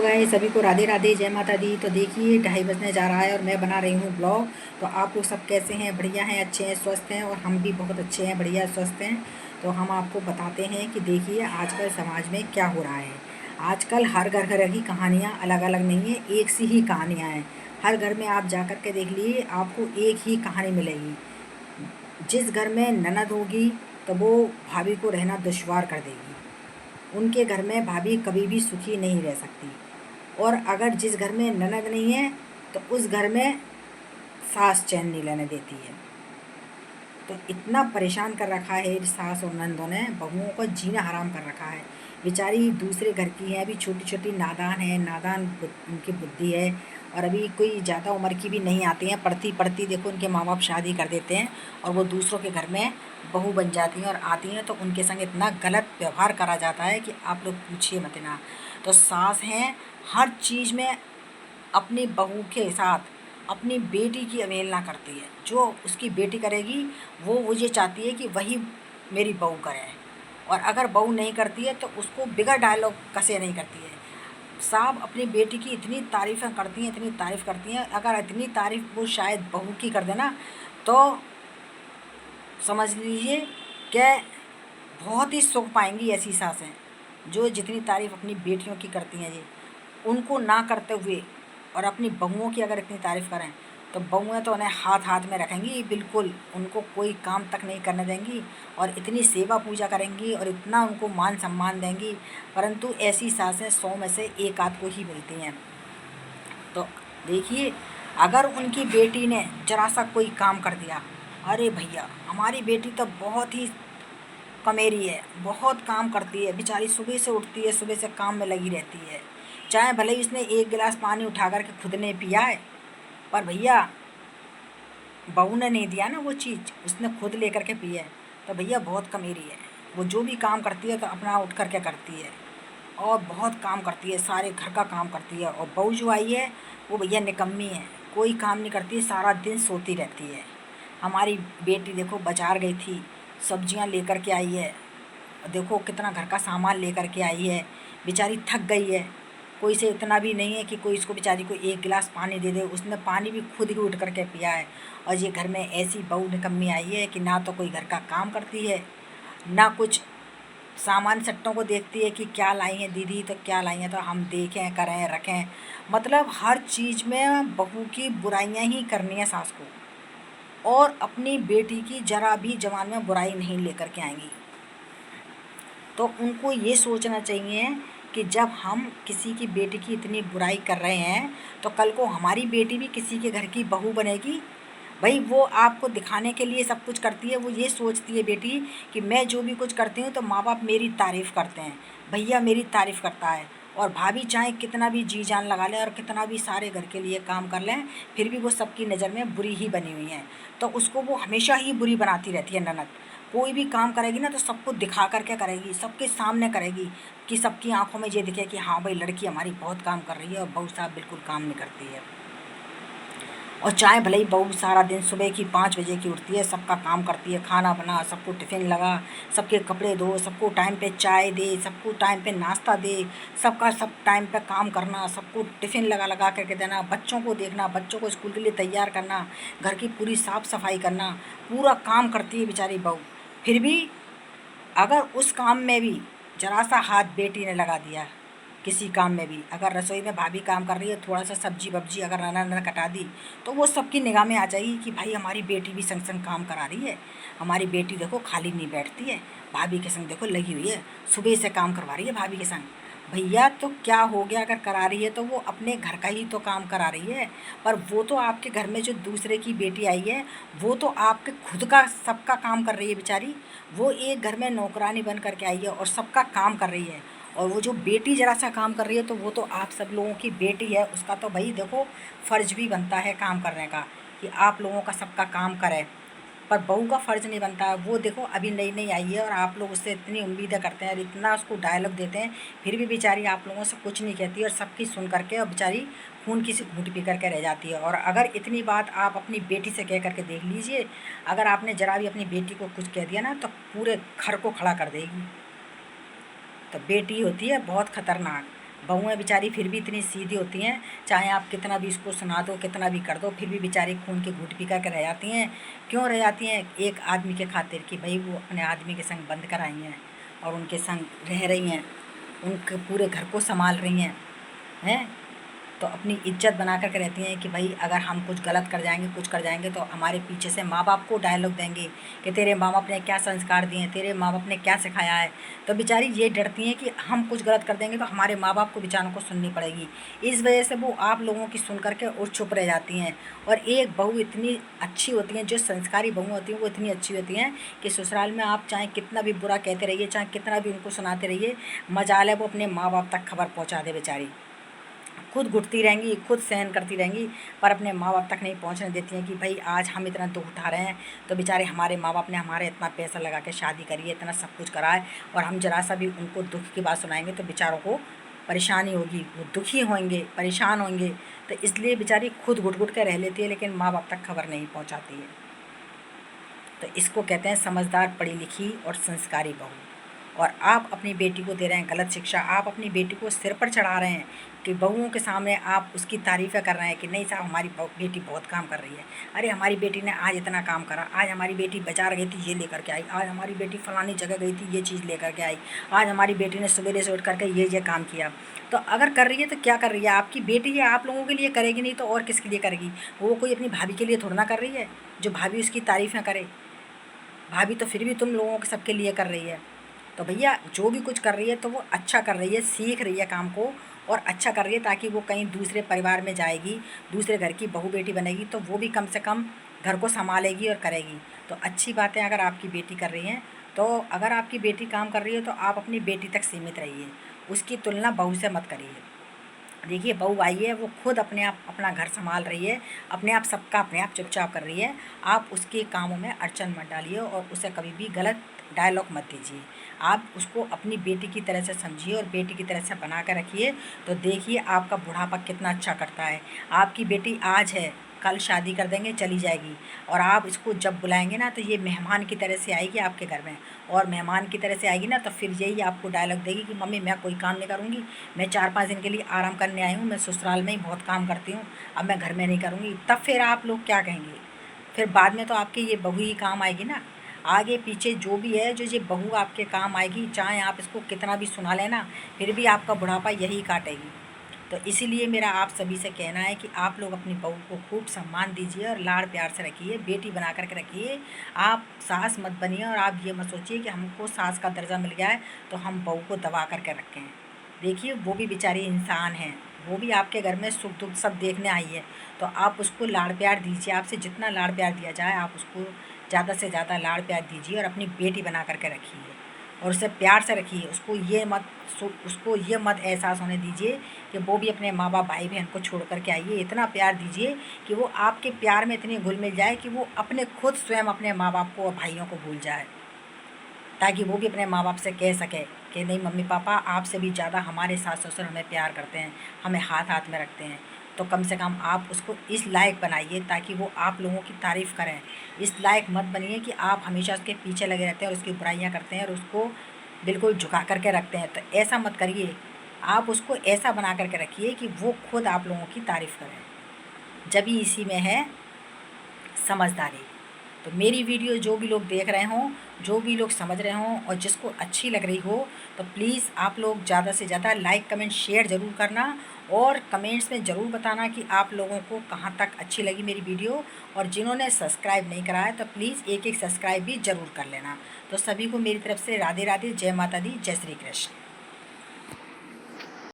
Hello guys, सभी को राधे राधे, जय माता दी। तो देखिए 2:30 बजने जा रहा है और मैं बना रही हूँ ब्लॉग। तो आप लोग सब कैसे हैं? बढ़िया हैं, अच्छे हैं, स्वस्थ हैं। और हम भी बहुत अच्छे हैं, बढ़िया स्वस्थ हैं। तो हम आपको बताते हैं कि देखिए आजकल समाज में क्या हो रहा है। आजकल हर घर घर की कहानियाँ अलग अलग नहीं है, एक सी ही कहानियाँ हैं। हर घर में आप जा कर के देख लीजिए, आपको एक ही कहानी मिलेगी। जिस घर में ननद होगी तो वो भाभी को रहना दुश्वार कर देगी। उनके घर में भाभी कभी भी सुखी नहीं रह सकती। और अगर जिस घर में ननद नहीं है तो उस घर में सास चैन नहीं लेने देती है। तो इतना परेशान कर रखा है सास और ननदों ने, बहुओं को जीना हराम कर रखा है। बेचारी दूसरे घर की है, अभी छोटी छोटी नादान है, उनकी बुद्धि है। और अभी कोई ज़्यादा उम्र की भी नहीं आती हैं, पढ़ती पढ़ती देखो उनके माँ बाप शादी कर देते हैं और वो दूसरों के घर में बहू बन जाती हैं और आती हैं तो उनके संग इतना गलत व्यवहार करा जाता है कि आप लोग पूछिए मत ना। तो सास हैं, हर चीज़ में अपनी बहू के साथ अपनी बेटी की अवहेलना करती है। जो उसकी बेटी करेगी वो ये चाहती है कि वही मेरी बहू करे। और अगर बहू नहीं करती है तो उसको बिगड़ डायलॉग कसे नहीं करती है। साहब अपनी बेटी की इतनी तारीफ़ें करती हैं, इतनी तारीफ़ करती हैं। अगर इतनी तारीफ़ वो शायद बहू की कर देना तो समझ लीजिए कि बहुत ही सुख पाएंगी ऐसी सासें जो जितनी तारीफ़ अपनी बेटियों की करती हैं जी। उनको ना करते हुए और अपनी बहुओं की अगर इतनी तारीफ़ करें तो बहुएं तो उन्हें हाथ हाथ में रखेंगी, बिल्कुल उनको कोई काम तक नहीं करने देंगी। और इतनी सेवा पूजा करेंगी और इतना उनको मान सम्मान देंगी। परंतु ऐसी सासें 100 में से एक आध को ही मिलती हैं। तो देखिए, अगर उनकी बेटी ने जरा सा कोई काम कर दिया, अरे भैया हमारी बेटी तो बहुत ही कमेरी है, बहुत काम करती है बेचारी, सुबह से उठती है, सुबह से काम में लगी रहती है। चाहे भले ही उसने एक गिलास पानी उठा कर के खुद ने पिया है, पर भैया बहू ने नहीं दिया ना वो चीज़, उसने खुद लेकर के पिया है। तो भैया बहुत कमेरी है। वो जो भी काम करती है तो अपना उठ कर के करती है और बहुत काम करती है, सारे घर का काम करती है। और बहू जो आई है वो भैया निकम्मी है, कोई काम नहीं करती है, सारा दिन सोती रहती है। हमारी बेटी देखो बाजार गई थी, सब्जियां लेकर के आई है, देखो कितना घर का सामान लेकर के आई है। बेचारी थक गई है, कोई से इतना भी नहीं है कि कोई इसको बेचारी को एक गिलास पानी दे दे, उसने पानी भी खुद ही उठ करके पिया है। और ये घर में ऐसी बहू निकम्मी आई है कि ना तो कोई घर का काम करती है, ना कुछ सामान सट्टों को देखती है कि क्या लाई हैं दीदी, तो क्या लाई हैं तो हम देखें करें रखें। मतलब हर चीज़ में बहू की बुराइयां ही करनी है सास को, और अपनी बेटी की जरा भी जवान में बुराई नहीं लेकर के आएंगी। तो उनको ये सोचना चाहिए कि जब हम किसी की बेटी की इतनी बुराई कर रहे हैं तो कल को हमारी बेटी भी किसी के घर की बहू बनेगी। भाई वो आपको दिखाने के लिए सब कुछ करती है, वो ये सोचती है बेटी कि मैं जो भी कुछ करती हूँ तो माँ बाप मेरी तारीफ़ करते हैं, भैया मेरी तारीफ़ करता है। और भाभी चाहे कितना भी जी जान लगा लें और कितना भी सारे घर के लिए काम कर लें, फिर भी वो सबकी नज़र में बुरी ही बनी हुई हैं। तो उसको वो हमेशा ही बुरी बनाती रहती है ननद। कोई भी काम करेगी ना तो सबको दिखा करके करेगी, सबके सामने करेगी कि सबकी आंखों में ये दिखे कि हाँ भाई लड़की हमारी बहुत काम कर रही है और बहू साहब बिल्कुल काम नहीं करती है। और चाहे भले ही बहू सारा दिन सुबह की 5 बजे की उठती है, सबका काम करती है, खाना बना, सबको टिफ़िन लगा, सबके कपड़े धो, सबको टाइम पे चाय दे, सबको टाइम पे नाश्ता दे, सबका सब टाइम पे काम करना, सबको टिफ़िन लगा लगा करके देना, बच्चों को देखना, बच्चों को स्कूल के लिए तैयार करना, घर की पूरी साफ़ सफाई करना, पूरा काम करती है बेचारी बहू। फिर भी अगर उस काम में भी ज़रा सा हाथ बेटी ने लगा दिया, किसी काम में भी अगर रसोई में भाभी काम कर रही है, थोड़ा सा सब्जी वब्जी अगर ननद ने कटा दी तो वो सबकी निगाह में आ जाएगी कि भाई हमारी बेटी भी संग संग काम करा रही है, हमारी बेटी देखो खाली नहीं बैठती है, भाभी के संग देखो लगी हुई है, सुबह से काम करवा रही है भाभी के संग। भैया तो क्या हो गया, अगर करा रही है तो वो अपने घर का ही तो काम करा रही है। पर वो तो आपके घर में जो दूसरे की बेटी आई है वो तो आपके खुद का सबका काम कर रही है बेचारी। वो एक घर में नौकरानी बन करके आई है और सबका काम कर रही है। और वो जो बेटी ज़रा सा काम कर रही है तो वो तो आप सब लोगों की बेटी है, उसका तो भाई देखो फ़र्ज़ भी बनता है काम करने का कि आप लोगों का सबका काम करे। पर बहू का फ़र्ज़ नहीं बनता है। वो देखो अभी नई नई आई है और आप लोग उससे इतनी उम्मीदें करते हैं और इतना उसको डायलॉग देते हैं, फिर भी बेचारी आप लोगों से कुछ नहीं कहती और सबकी सुन करके और बेचारी खून की सी घूंट पी करके रह जाती है। और अगर इतनी बात आप अपनी बेटी से कह करके देख लीजिए, अगर आपने ज़रा भी अपनी बेटी को कुछ कह दिया ना तो पूरे घर को खड़ा कर देगी। तो बेटी होती है बहुत ख़तरनाक। बहुएँ बेचारी फिर भी इतनी सीधी होती हैं, चाहे आप कितना भी इसको सुना दो, कितना भी कर दो, फिर भी बेचारी खून के घूँट पी कर के रह जाती हैं। क्यों रह जाती हैं? एक आदमी के खातिर कि भाई वो अपने आदमी के संग बंद कर आई हैं और उनके संग रह रही हैं, उनके पूरे घर को संभाल रही हैं, हैं? तो अपनी इज्जत बना कर के रहती हैं कि भाई अगर हम कुछ गलत कर जाएंगे, कुछ कर जाएंगे, तो हमारे पीछे से माँ बाप को डायलॉग देंगे कि तेरे माँ बाप ने क्या संस्कार दिए हैं, तेरे माँ बाप ने क्या सिखाया है। तो बेचारी ये डरती हैं कि हम कुछ गलत कर देंगे तो हमारे माँ बाप को बेचारों को सुननी पड़ेगी। इस वजह से वो आप लोगों की सुन करके और चुप रह जाती हैं। और एक बहू इतनी अच्छी होती हैं, जो संस्कारी बहू होती हैं वो इतनी अच्छी होती हैं कि ससुराल में आप चाहे कितना भी बुरा कहते रहिए, चाहे कितना भी उनको सुनाते रहिए, मजाल है वो अपने माँ बाप तक खबर पहुँचा दे बेचारी। खुद घुटती रहेंगी, खुद सहन करती रहेंगी, पर अपने माँ बाप तक नहीं पहुँचने देती हैं कि भाई आज हम इतना दुख उठा रहे हैं तो बेचारे हमारे माँ बाप ने हमारे इतना पैसा लगा के शादी करी है, इतना सब कुछ करा है, और हम ज़रा सा भी उनको दुख की बात सुनाएंगे तो बेचारों को परेशानी होगी, वो दुखी होंगे, परेशान होंगे। तो इसलिए बेचारी खुद घुट घुट के रह लेती है, लेकिन माँ बाप तक खबर नहीं पहुँचाती है। तो इसको कहते हैं समझदार, पढ़ी लिखी और संस्कारी बहू। और आप अपनी बेटी को दे रहे हैं गलत शिक्षा, आप अपनी बेटी को सिर पर चढ़ा रहे हैं कि बहुओं के सामने आप उसकी तारीफ़ें कर रहे हैं कि नहीं साहब हमारी बेटी बहुत काम कर रही है, अरे हमारी बेटी ने आज इतना काम करा, आज हमारी बेटी बाजार गई थी ये लेकर के आई, आज हमारी बेटी फलानी जगह गई थी ये चीज़ लेकर के आई, आज हमारी बेटी ने सवेरे से उठ करके ये काम किया। तो अगर कर रही है तो क्या कर रही है? आपकी बेटी है, आप लोगों के लिए करेगी, नहीं तो और किसके लिए करेगी? वो कोई अपनी भाभी के लिए थोड़ा ना कर रही है जो भाभी उसकी तारीफ़ें करे। भाभी तो फिर भी तुम लोगों के सबके लिए कर रही है। तो भैया जो भी कुछ कर रही है तो वो अच्छा कर रही है, सीख रही है काम को और अच्छा कर रही है, ताकि वो कहीं दूसरे परिवार में जाएगी, दूसरे घर की बहू बेटी बनेगी तो वो भी कम से कम घर को संभालेगी और करेगी। तो अच्छी बात है अगर आपकी बेटी कर रही हैं। तो अगर आपकी बेटी काम कर रही है तो आप अपनी बेटी तक सीमित रहिए, उसकी तुलना बहू से मत करिए। देखिए बहू आई है, वो खुद अपने आप अपना घर संभाल रही है, अपने आप सबका अपने आप चुपचाप कर रही है। आप उसके कामों में अड़चन मत डालिए और उसे कभी भी गलत डायलॉग मत दीजिए। आप उसको अपनी बेटी की तरह से समझिए और बेटी की तरह से बना कर रखिए। तो देखिए आपका बुढ़ापा कितना अच्छा करता है। आपकी बेटी आज है, कल शादी कर देंगे चली जाएगी, और आप इसको जब बुलाएंगे ना तो ये मेहमान की तरह से आएगी आपके घर में। और मेहमान की तरह से आएगी ना तो फिर यही आपको डायलॉग देगी कि मम्मी मैं कोई काम नहीं करूँगी, मैं 4-5 दिन के लिए आराम करने आई हूँ, मैं ससुराल में ही बहुत काम करती हूँ, अब मैं घर में नहीं करूँगी। तब फिर आप लोग क्या कहेंगे? फिर बाद में तो आपकी ये बहू ही काम आएगी ना। आगे पीछे जो भी है, जो ये बहू आपके काम आएगी, चाहे आप इसको कितना भी सुना लेना फिर भी आपका बुढ़ापा यही काटेगी। तो इसीलिए मेरा आप सभी से कहना है कि आप लोग अपनी बहू को खूब सम्मान दीजिए और लाड़ प्यार से रखिए, बेटी बना करके रखिए। आप सास मत बनिए और आप ये मत सोचिए कि हमको सास का दर्जा मिल गया है तो हम बहू को दबा करके रखें। देखिए वो भी बेचारी इंसान है, वो भी आपके घर में सुख दुख सब देखने आई है। तो आप उसको लाड़ प्यार दीजिए, आपसे जितना लाड़ प्यार दिया जाए आप उसको ज़्यादा से ज़्यादा लाड़ प्यार दीजिए और अपनी बेटी बना करके रखिए और उसे प्यार से रखिए। उसको ये मत एहसास होने दीजिए कि वो भी अपने माँ बाप भाई बहन को छोड़ कर के आई है। इतना प्यार दीजिए कि वो आपके प्यार में इतनी घुल मिल जाए कि वो अपने खुद स्वयं अपने माँ बाप को और भाइयों को भूल जाए, ताकि वो भी अपने माँ बाप से कह सके कि नहीं मम्मी पापा आपसे भी ज़्यादा हमारे सास ससुर हमें प्यार करते हैं, हमें हाथ हाथ में रखते हैं। तो कम से कम आप उसको इस लायक बनाइए ताकि वो आप लोगों की तारीफ़ करें। इस लायक मत बनिए कि आप हमेशा उसके पीछे लगे रहते हैं और उसकी बुराइयां करते हैं और उसको बिल्कुल झुका करके रखते हैं। तो ऐसा मत करिए, आप उसको ऐसा बना करके रखिए कि वो खुद आप लोगों की तारीफ़ करें। जब ही इसी में है समझदारी। तो मेरी वीडियो जो भी लोग देख रहे हों, जो भी लोग समझ रहे हों और जिसको अच्छी लग रही हो, तो प्लीज़ आप लोग ज़्यादा से ज़्यादा लाइक कमेंट शेयर ज़रूर करना और कमेंट्स में ज़रूर बताना कि आप लोगों को कहाँ तक अच्छी लगी मेरी वीडियो। और जिन्होंने सब्सक्राइब नहीं करा है तो प्लीज़ एक एक सब्सक्राइब भी ज़रूर कर लेना। तो सभी को मेरी तरफ से राधे राधे, जय माता दी, जय श्री कृष्ण।